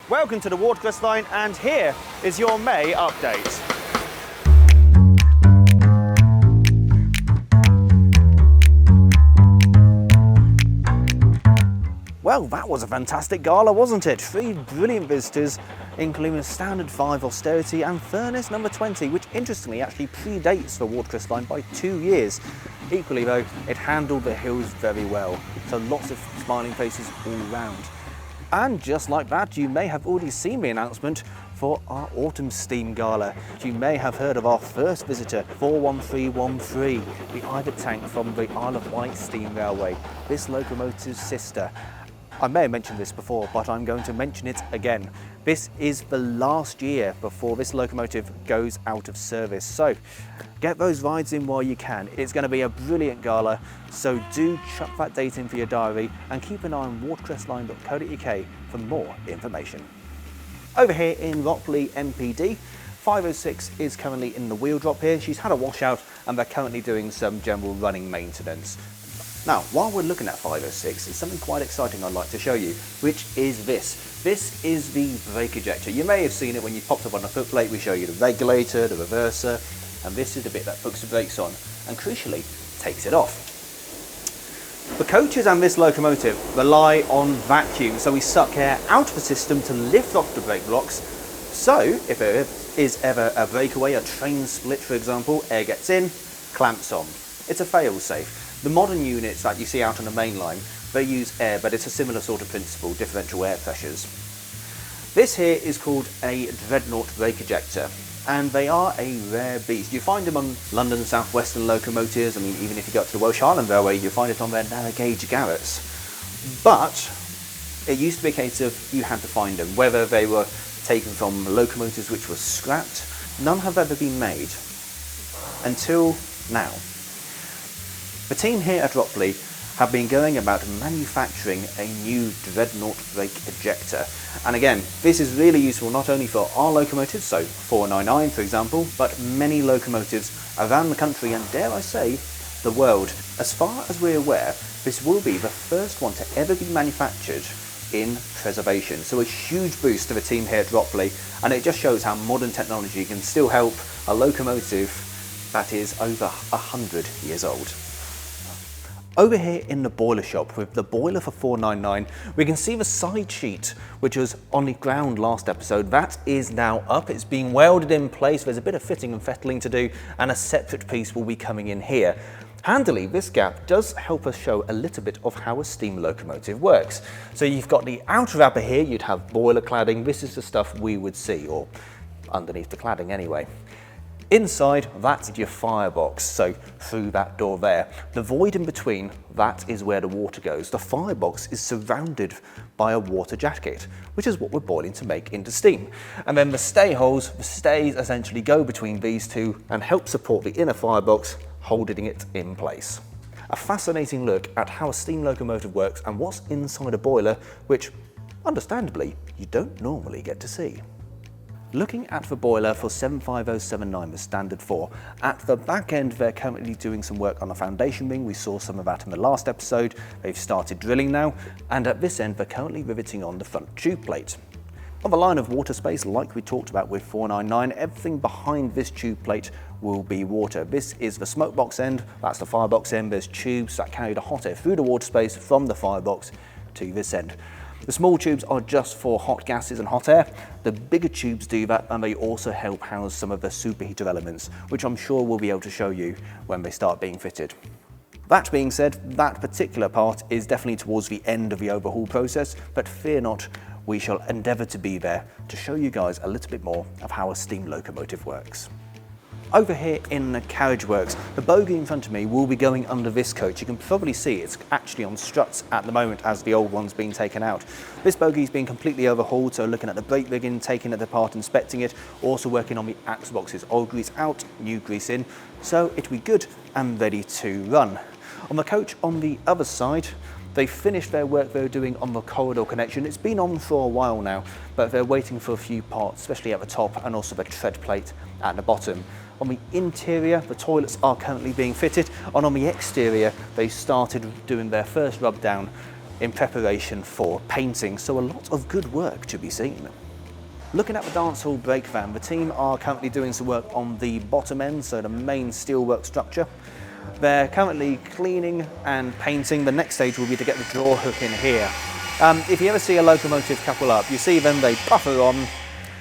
Welcome to the Watercress line, and here is your May update. Well, that was a fantastic gala, wasn't it? 3 brilliant visitors, including Standard 5 Austerity and Furnace number 20, which interestingly actually predates the Watercress line by 2 years. Equally though, it handled the hills very well, so lots of smiling faces all round. And just like that, you may have already seen the announcement for our Autumn Steam Gala. You may have heard of our first visitor, 41313, the Ivet tank from the Isle of Wight Steam Railway, this locomotive's sister. I may have mentioned this before, but I'm going to mention it again. This is the last year before this locomotive goes out of service, so get those rides in while you can. It's going to be a brilliant gala, so do chuck that date in for your diary and keep an eye on watercressline.co.uk for more information. Over here in Ropley MPD, 506 is currently in the wheel drop here. She's had a washout and they're currently doing some general running maintenance. Now, while we're looking at 506, there's something quite exciting I'd like to show you, which is this. This is the brake ejector. You may have seen it when you popped up on the footplate. We show you the regulator, the reverser, and this is the bit that puts the brakes on and crucially takes it off. The coaches and this locomotive rely on vacuum, so we suck air out of the system to lift off the brake blocks. So if there is ever a breakaway, a train split for example, air gets in, clamps on. It's a fail-safe. The modern units that you see out on the main line, they use air, but it's a similar sort of principle, differential air pressures. This here is called a Dreadnought brake ejector, and they are a rare beast. You find them on London South Western locomotives. I mean, even if you go up to the Welsh Highland Railway, you find it on their narrow gauge garrets. But it used to be a case of you had to find them, whether they were taken from locomotives which were scrapped. None have ever been made until now. The team here at Ropley have been going about manufacturing a new Dreadnought brake ejector. And again, this is really useful not only for our locomotives, so 499 for example, but many locomotives around the country and dare I say, the world. As far as we're aware, this will be the first one to ever be manufactured in preservation. So a huge boost to the team here at Ropley, and it just shows how modern technology can still help a locomotive that is over 100 years old. Over here in the boiler shop with the boiler for 499, we can see the side sheet, which was on the ground last episode. That is now up. It's being welded in place. There's a bit of fitting and fettling to do, and a separate piece will be coming in here. Handily, this gap does help us show a little bit of how a steam locomotive works. So you've got the outer wrapper here, you'd have boiler cladding. This is the stuff we would see, or underneath the cladding anyway. Inside, that's your firebox, so through that door there. The void in between, that is where the water goes. The firebox is surrounded by a water jacket, which is what we're boiling to make into steam. And then the stay holes, the stays essentially go between these two and help support the inner firebox, holding it in place. A fascinating look at how a steam locomotive works and what's inside a boiler, which, understandably, you don't normally get to see. Looking at the boiler for 75079, the standard 4, at the back end they're currently doing some work on the foundation ring. We saw some of that in the last episode. They've started drilling now, and at this end they're currently riveting on the front tube plate. On the line of water space, like we talked about with 499, everything behind this tube plate will be water. This is the smoke box end, that's the firebox end. There's tubes that carry the hot air through the water space from the firebox to this end. The small tubes are just for hot gases and hot air. The bigger tubes do that, and they also help house some of the superheater elements, which I'm sure we'll be able to show you when they start being fitted. That being said, that particular part is definitely towards the end of the overhaul process, but fear not, we shall endeavour to be there to show you guys a little bit more of how a steam locomotive works. Over here in the carriage works, the bogie in front of me will be going under this coach. You can probably see it's actually on struts at the moment as the old one's been taken out. This bogie's been completely overhauled, so looking at the brake rigging, taking it apart, inspecting it, also working on the axle boxes. Old grease out, new grease in, so it'll be good and ready to run. On the coach on the other side, they finished their work they were doing on the corridor connection. It's been on for a while now, but they're waiting for a few parts, especially at the top and also the tread plate at the bottom. On the interior, the toilets are currently being fitted, and on the exterior, they started doing their first rub down in preparation for painting, so a lot of good work to be seen. Looking at the dancehall brake van, the team are currently doing some work on the bottom end, so the main steelwork structure. They're currently cleaning and painting. The next stage will be to get the draw hook in here. If you ever see a locomotive couple up, you see them, they buffer on,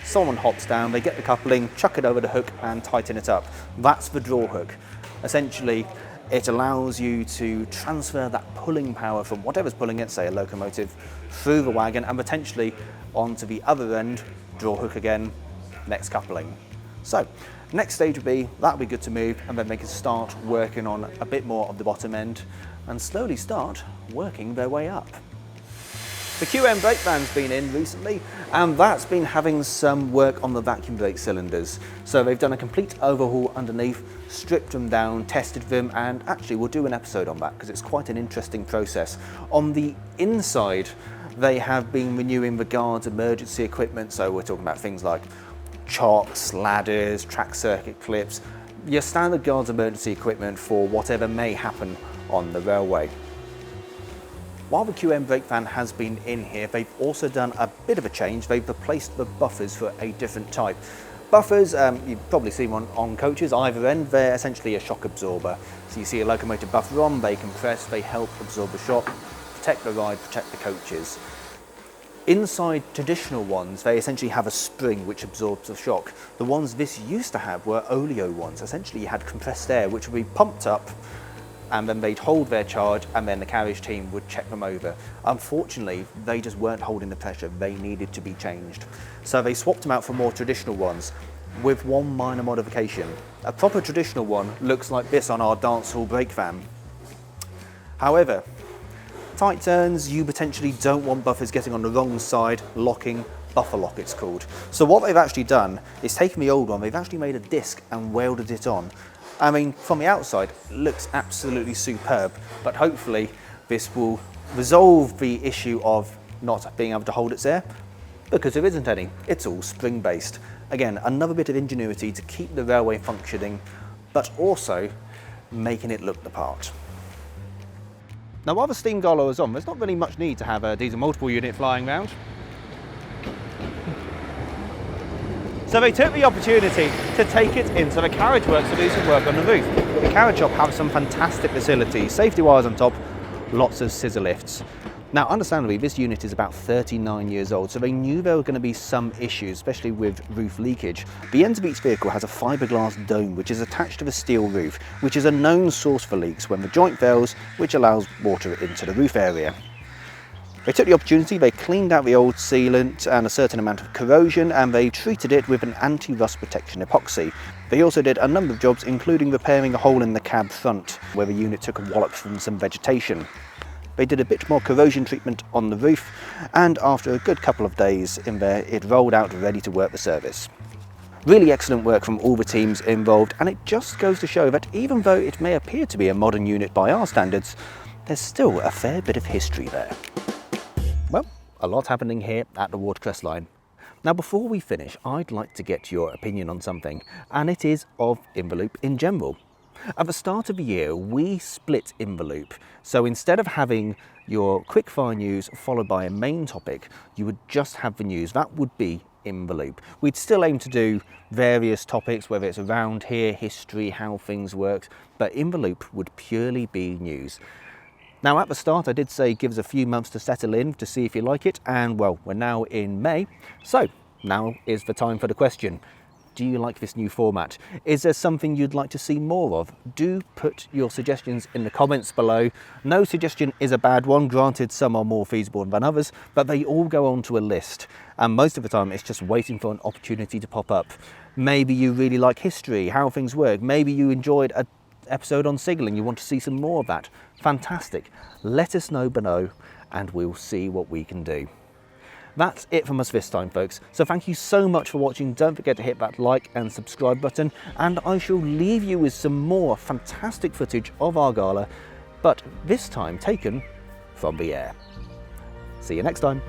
someone hops down, they get the coupling, chuck it over the hook and tighten it up. That's the draw hook. Essentially, it allows you to transfer that pulling power from whatever's pulling it, say a locomotive, through the wagon and potentially onto the other end, draw hook again, next coupling. So, next stage would be, that'll be good to move, and then they can start working on a bit more of the bottom end and slowly start working their way up. The QM brake van's been in recently, and that's been having some work on the vacuum brake cylinders. So they've done a complete overhaul underneath, stripped them down, tested them, and actually we'll do an episode on that because it's quite an interesting process. On the inside, they have been renewing the guard's emergency equipment, so we're talking about things like chocks, ladders, track circuit clips, your standard guard's emergency equipment for whatever may happen on the railway. While the QM brake van has been in here, they've also done a bit of a change. They've replaced the buffers for a different type. Buffers, you've probably seen one on coaches, either end, they're essentially a shock absorber. So you see a locomotive buffer on, they compress, they help absorb the shock, protect the ride, protect the coaches. Inside traditional ones, they essentially have a spring which absorbs the shock. The ones this used to have were oleo ones. Essentially you had compressed air which would be pumped up and then they'd hold their charge and then the carriage team would check them over. Unfortunately, they just weren't holding the pressure. They needed to be changed. So they swapped them out for more traditional ones with one minor modification. A proper traditional one looks like this on our dancehall brake van. However, tight turns, you potentially don't want buffers getting on the wrong side, locking, buffer lock it's called. So what they've actually done is taken the old one, they've actually made a disc and welded it on. I mean, from the outside, it looks absolutely superb, but hopefully this will resolve the issue of not being able to hold its air, because there isn't any. It's all spring-based. Again, another bit of ingenuity to keep the railway functioning, but also making it look the part. Now, while the steam Gala is on, there's not really much need to have a diesel multiple unit flying around. So they took the opportunity to take it into the carriage works to do some work on the roof. The carriage shop have some fantastic facilities, safety wires on top, lots of scissor lifts. Now, understandably, this unit is about 39 years old, so they knew there were going to be some issues, especially with roof leakage. The end of each vehicle has a fiberglass dome, which is attached to the steel roof, which is a known source for leaks when the joint fails, which allows water into the roof area. They took the opportunity, they cleaned out the old sealant and a certain amount of corrosion, and they treated it with an anti-rust protection epoxy. They also did a number of jobs, including repairing a hole in the cab front, where the unit took a wallop from some vegetation. They did a bit more corrosion treatment on the roof, and after a good couple of days in there, it rolled out ready to work the service. Really excellent work from all the teams involved, and it just goes to show that even though it may appear to be a modern unit by our standards, there's still a fair bit of history there. Well, a lot happening here at the Watercress line. Now, before we finish, I'd like to get your opinion on something, and it is of Inverloop in general. At the start of the year, we split Inverloop. So instead of having your quickfire news followed by a main topic, you would just have the news. That would be Inverloop. We'd still aim to do various topics, whether it's around here, history, how things work, but Inverloop would purely be news. Now, at the start, I did say give us a few months to settle in to see if you like it, and well, we're now in May, so now is the time for the question. Do you like this new format? Is there something you'd like to see more of? Do put your suggestions in the comments below. No suggestion is a bad one, granted some are more feasible than others, but they all go onto a list, and most of the time it's just waiting for an opportunity to pop up. Maybe you really like history, how things work, maybe you enjoyed an episode on signalling, you want to see some more of that. Fantastic. Let us know below and we'll see what we can do. That's it from us this time, folks. So thank you so much for watching. Don't forget to hit that like and subscribe button, and I shall leave you with some more fantastic footage of our Gala, but this time taken from the air. See you next time.